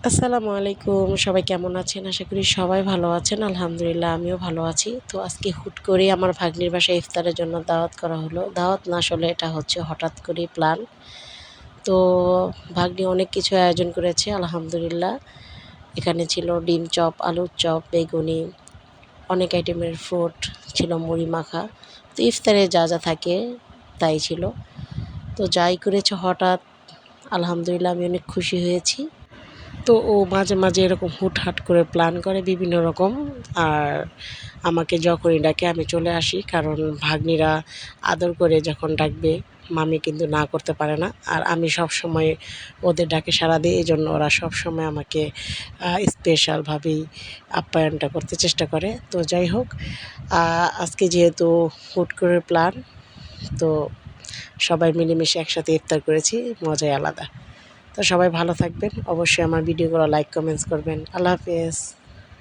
আসসালামু আলাইকুম। সবাই কেমন আছেন? আশা করি সবাই ভালো আছেন। আলহামদুলিল্লাহ আমিও ভালো আছি। তো আজকে হুট করেই আমার ভাগ্নির বাসায় ইফতারের জন্য দাওয়াত করা হলো। দাওয়াত না আসলে এটা হচ্ছে হঠাৎ করেই প্ল্যান। তো ভাগ্নি অনেক কিছু আয়োজন করেছে আলহামদুলিল্লাহ। এখানে ছিল ডিম চপ, আলুর চপ, বেগুনি, অনেক আইটেমের ফ্রুট, ছিল মুড়ি মাখা। তো ইফতারে যা, যা থাকে তাই ছিল। তো যাই করেছে হঠাৎ আলহামদুলিল্লাহ আমি অনেক খুশি হয়েছি। তো ও মাঝে, মাঝে এরকম হুটহাট করে প্ল্যান করে বিভিন্ন রকম। আর আমাকে যখনই ডাকে আমি চলে আসি। কারণ ভাগ্নিরা আদর করে যখন ডাকবে মামি কিন্তু না করতে পারে না। আর আমি সবসময় ওদের ডাকে সাড়া দিই। এজন্য ওরা সবসময় আমাকে স্পেশালভাবেই আপ্যায়নটা করতে চেষ্টা করে। তো যাই হোক, আজকে যেহেতু হুট করে প্ল্যান, তো সবাই মিলেমিশে একসাথে ইফতার করেছি, মজাই আলাদা। তো সবাই ভালো থাকবেন। অবশ্যই আমার ভিডিওগুলো লাইক, কমেন্টস করবেন। আল্লাহ হাফেজ।